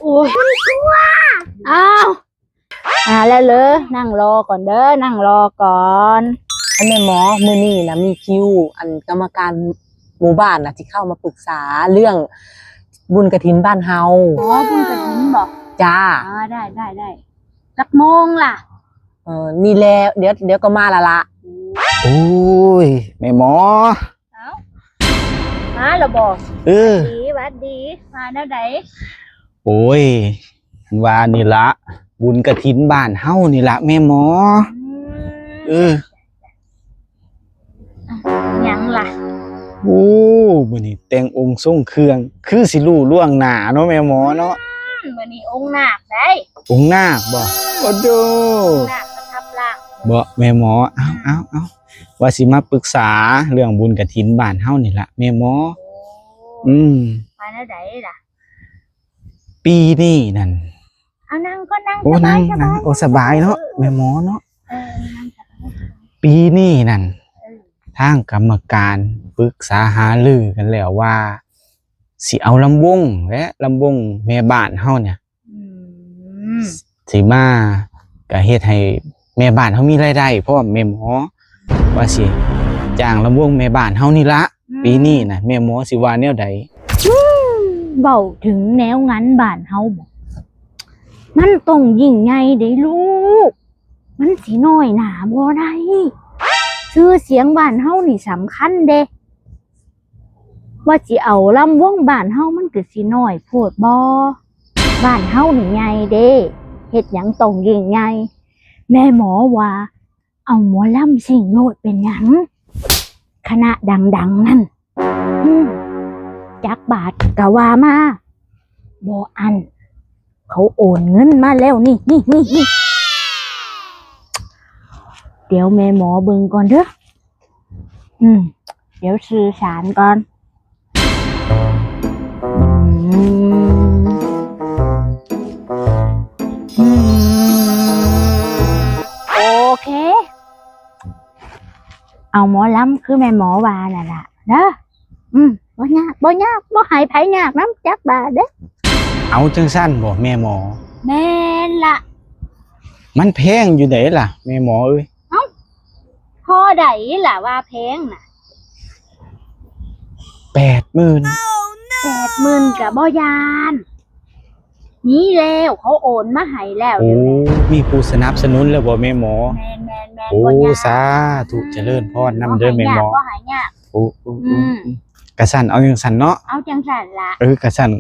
โอ้ยอ้าวแล้วเลยนั่งรอก่อนเด้อนั่งรอก่อนอันแม่หมอมื้อนี้นะมีคิวอันกรรมการหมู่บ้านนะที่เข้ามาปรึกษาเรื่องบุญกฐินบ้านเฮาอ๋อบุญกฐินบอกจ้าได้สักโมงล่ะนี่แล้วเดี๋ยวก็มาละโอ้ยแม่หมอมาแล้วบอกวัดดีมาแล้วไหนโอ้ยว่านี่ละบุญกฐินบ้านเฮานี่ละแม่หมอยังล่ะโอ้มื้อนี้แต่งองค์ทรงเครื่องคือสิรู้ล่วงหน้าเนาะแม่หมอเนาะมื้อนี้องค์นาคได้องค์นาคบ่โอ้โดนาคประทับร่างบ่แม่หมอเอาว่าสิมาปรึกษาเรื่องบุญกฐินบ้านเฮานี่ละแม่หมอมาแล้วไหนล่ะปีนี้นั่นนั่งก็นั่งโอ้นั่งโอ้สบายเนาะแม่หมอเนาะปีนี้นั่นทางกรรมการปรึกษาหารือกันแล้วว่าสิเอาลำวงและลำวงแม่บ้านเฮาเนี่ยสิมาก็เฮ็ดให้แม่บ้านเฮามีรายได้เพราะว่าแม่หมอว่าสิจ้างลำวงแม่บ้านเฮานี่ละปีนี้น่ะแม่หมอสิว่าแนวใดเว้าถึงแนวงั้นบ้านเฮาบ่มันต้องยิ่งใหญ่เด้ลูกมันสิน้อยหน้าบ่ได้ชื่อเสียงบ้านเฮานี่สำคัญเด้ว่าสิเอาลำวงบ้านเฮามันก็สิน้อยโพดบ่บ้านเฮานี่ใหญ่เด้เฮ็ดหยังต้องยิ่งใหญ่แม่หมอว่าเอาหมอลำสิ่งโลดเป็นหยังคณะดังๆนั่นจักบาทก็ว่ามาบ่อันเขาโอนเงินมาแล้วนี่เดี๋ยวแม่หมอเบิ่งก่อนเด้อเดี๋ยวสื่อสารก่อนโอเคเอาหมอลำคือแม่หมอว่าน่ะล่ะเด้อบ่ยากบ่ให้ไผยากน้ำจักบาทเด้อเอาจังสั้นบ่แม่หมอแม่นล่ะมันแพงอยู่ไหนล่ะแม่หมอเอ้ยพอใดล่ะว่าแพงน่ะ80,000 80,000กับบ่ยานนี่แล้วเขาโอนมาให้แล้วโอ้มีผู้สนับสนุนแล้วบ่แม่หมอแม่นโอ้สาธุเจริญพรนำเด้อแม่หมอบ่หายยากโอ้กะสั่นเอาจังสั่นเนาะเอาจังสั่นล่ะกะสั่น